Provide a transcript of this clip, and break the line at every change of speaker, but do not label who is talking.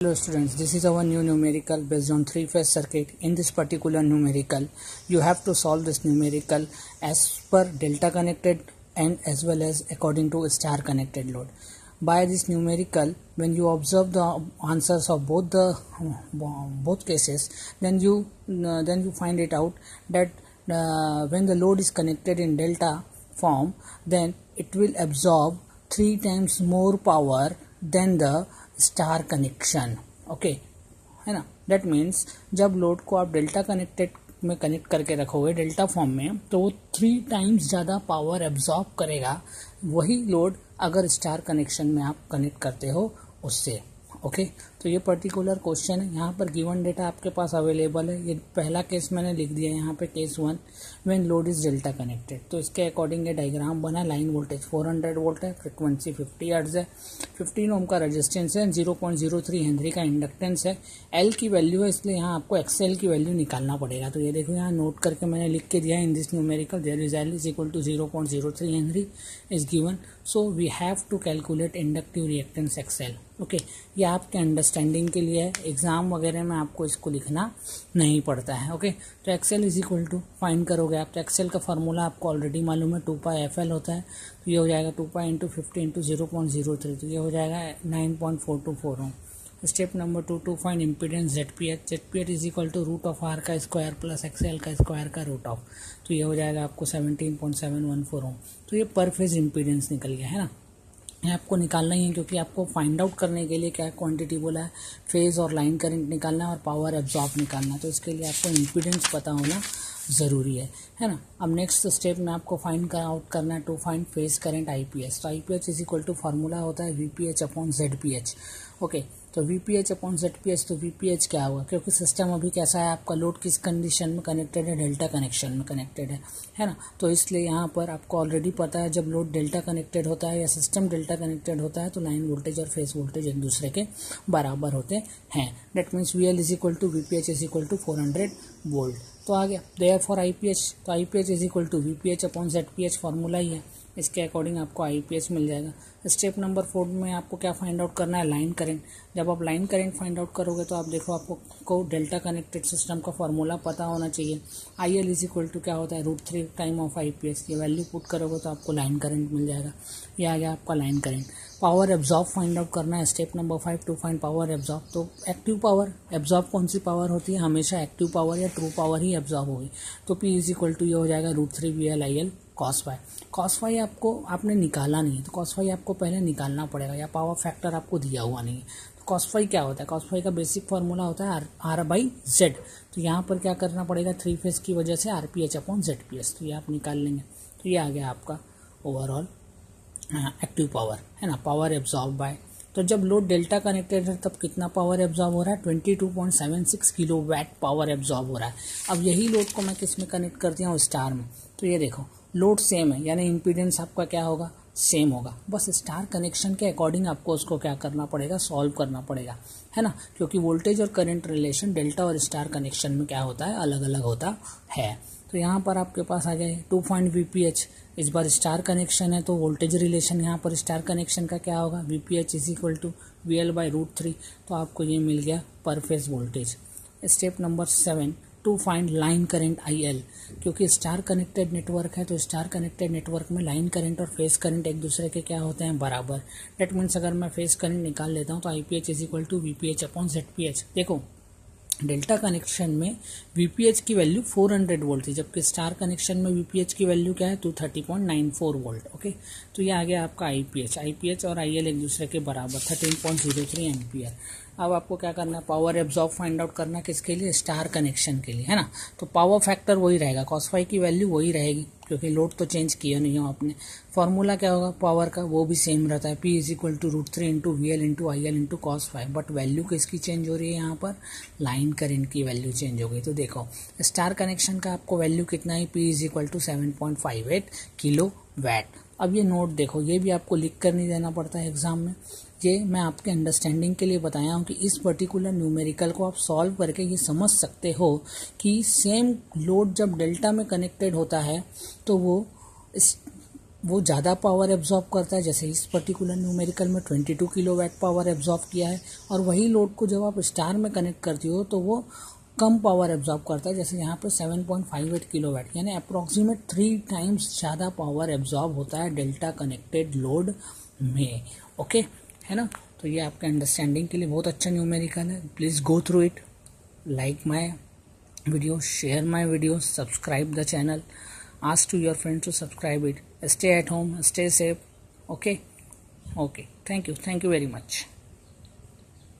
Hello students, this is our new numerical based on three-phase circuit. In this particular numerical, you have to solve this numerical as per delta connected and as well as according to star connected load. By this numerical, when you observe the answers of both cases, then you find it out that when the load is connected in delta form, then it will absorb 3 times more power than the star connection. Okay है ना. That means जब load को आप delta connected में connect करके रखोगे delta form में, तो वो 3 टाइम्स ज़्यादा पावर एब्जॉर्ब करेगा वही लोड अगर स्टार कनेक्शन में आप कनेक्ट करते हो उससे. ओके तो ये पर्टिकुलर क्वेश्चन है. यहाँ पर गिवन डेटा आपके पास अवेलेबल है. ये पहला केस मैंने लिख दिया है यहाँ पे, case 1 when load is delta connected. तो इसके अकॉर्डिंग ये डायग्राम बना. लाइन वोल्टेज 400 वोल्ट है, फ्रिक्वेंसी 50 हर्ट्ज है, 15 ओम का रेजिस्टेंस है, 0.03 हेनरी का इंडक्टेंस है. एल की वैल्यू है, इसलिए यहाँ आपको एक्सएल की वैल्यू निकालना पड़ेगा. तो ये देखो यहाँ नोट करके मैंने लिख के दिया है. In this numerical there is L is equal to 0.03 henry is given. So we have to calculate inductive reactance XL. Okay ये आपके अंडरस्टैंडिंग के लिए है. एग्जाम वगैरह में आपको इसको लिखना नहीं पड़ता है. ओके तो XL is equal to find करोगे आप, तो एक्सएल का फार्मूला आपको ऑलरेडी मालूम है, 2πfl होता है. तो ये हो जाएगा 2π इंटू 50 इंटू 0.03. तो ये हो जाएगा 9.424 ohm. Step number 2 to find impedance ZPH. ZPH is equal to root of R का स्क्वायर प्लस एक्सएल का स्क्वायर का रूट ऑफ. तो ये हो जाएगा आपको 17.714 ओम. तो ये पर फेज इम्पीडेंस निकल गया है ना. ये आपको निकालना ही है क्योंकि आपको फाइंड आउट करने के लिए क्या क्वांटिटी बोला है, फेज और लाइन करंट निकालना है और पावर एब्जॉर्ब निकालना है. तो इसके लिए आपको इम्पीडेंस पता होना ज़रूरी है ना. अब नेक्स्ट स्टेप में आपको फाइंड आउट करना है to find phase current IPH. तो IPH is equal to formula होता है VPH अपॉन ZPH. ओके तो VPH अपॉन ZPH. तो VPH क्या होगा, क्योंकि सिस्टम अभी कैसा है आपका, लोड किस कंडीशन में कनेक्टेड है, डेल्टा कनेक्शन में कनेक्टेड है ना. तो इसलिए यहाँ पर आपको ऑलरेडी पता है जब लोड डेल्टा कनेक्टेड होता है या सिस्टम डेल्टा कनेक्टेड होता है तो लाइन वोल्टेज और फेज वोल्टेज एक दूसरे के बराबर होते हैं. That means VL is equal to VPH is equal to 400 volt. तो आ गया देयर फॉर IPH. तो IPH is equal to VPH upon ZPH formula ही है. इसके अकॉर्डिंग आपको IPH मिल जाएगा. स्टेप नंबर 4 में आपको क्या फाइंड आउट करना है, लाइन करंट. जब आप लाइन करंट फाइंड आउट करोगे तो आप देखो आपको डेल्टा कनेक्टेड सिस्टम का फॉर्मूला पता होना चाहिए. IL इज इक्वल टू क्या होता है, √3 टाइम ऑफ IPH. ये वैल्यू पुट करोगे तो आपको लाइन करंट मिल जाएगा. ये आ गया आपका line current. Power absorb find out करना है. Step number 5 to find power absorb. तो एक्टिव पावर एब्जॉर्ब कौन सी पावर होती है, हमेशा एक्टिव पावर या ट्रू पावर ही एब्जॉर्ब होगी. तो P इज इक्वल टू ये हो जाएगा √3 VL IL cos phi. cos phi आपने निकाला नहीं है, तो cos phi आपको पहले निकालना पड़ेगा, या पावर फैक्टर आपको दिया हुआ नहीं है. तो cos phi क्या होता है, cos phi का बेसिक फार्मूला होता है R/Z. तो यहाँ पर क्या करना पड़ेगा, 3 फेज की वजह से RPH अपॉन ZPH. तो ये आप निकाल लेंगे. तो ये आ गया आपका ओवरऑल एक्टिव पावर है ना, पावर एब्जॉर्ब बाय. तो जब लोड डेल्टा कनेक्टेड है तब कितना पावर एब्जॉर्ब हो रहा है, 22.76 किलोवाट पावर एब्जॉर्ब हो रहा है. अब यही लोड को मैं किस में कनेक्ट कर दिया हूँ, स्टार में. तो ये देखो लोड सेम है, यानी इम्पीडेंस आपका क्या होगा, सेम होगा. बस स्टार कनेक्शन के अकॉर्डिंग आपको उसको क्या करना पड़ेगा, सॉल्व करना पड़ेगा है ना. क्योंकि वोल्टेज और करंट रिलेशन डेल्टा और स्टार कनेक्शन में क्या होता है, अलग अलग होता है. तो यहाँ पर आपके पास आ जाए टू फाइंड VPH. इस बार स्टार कनेक्शन है तो वोल्टेज रिलेशन यहाँ पर स्टार कनेक्शन का क्या होगा, VPH is equal to VL by √3. तो आपको ये मिल गया per phase voltage. Step number 7 to find line current IL. क्योंकि स्टार कनेक्टेड नेटवर्क है तो स्टार कनेक्टेड नेटवर्क में लाइन करंट और फेज करंट एक दूसरे के क्या होते हैं, बराबर. डेट मीन्स अगर मैं फेज करंट निकाल लेता हूँ तो IPH is equal to VPH upon ZPH. देखो डेल्टा कनेक्शन में VPH की वैल्यू 400 वोल्ट थी, जबकि स्टार कनेक्शन में VPH की वैल्यू क्या है, 230.94 वोल्ट. ओके तो ये आ गया आपका IPH और IL एक दूसरे के बराबर 13.03 एम्पियर. अब आपको क्या करना है, पावर एब्जॉर्ब फाइंड आउट करना है, किसके लिए, स्टार कनेक्शन के लिए है ना. तो पावर फैक्टर वही रहेगा, cos phi की वैल्यू वही रहेगी क्योंकि लोड तो चेंज किया नहीं हो आपने. फॉर्मूला क्या होगा पावर का, वो भी सेम रहता है, P is equal to √3 into VL into IL into cos phi. But value किसकी चेंज हो रही है, यहाँ पर लाइन करंट की वैल्यू चेंज हो गई. तो देखो स्टार कनेक्शन का आपको वैल्यू कितना है, P is equal to 7.58 kilowatt. अब ये नोट देखो, ये भी आपको लिख कर नहीं देना पड़ता है एग्जाम में. ये मैं आपके अंडरस्टैंडिंग के लिए बताया हूँ कि इस पर्टिकुलर न्यूमेरिकल को आप सॉल्व करके ये समझ सकते हो कि सेम लोड जब डेल्टा में कनेक्टेड होता है तो वो वो ज़्यादा पावर एब्जॉर्ब करता है, जैसे इस पर्टिकुलर न्यूमेरिकल में 22 किलोवाट पावर एब्जॉर्ब किया है, और वही लोड को जब आप स्टार में कनेक्ट करती हो तो वो कम पावर एब्जॉर्ब करता है, जैसे यहाँ पे 7.58 किलोवाट, यानी अप्रॉक्सीमेट 3 टाइम्स ज़्यादा पावर एब्जॉर्ब होता है डेल्टा कनेक्टेड लोड में। ओके, है ना। तो ये आपके अंडरस्टैंडिंग के लिए बहुत अच्छा न्यूमेरिकल है। Please go through it, like my video, share my video, subscribe the channel, ask to your friends to subscribe it. Stay at home, stay safe. Okay, thank you very much.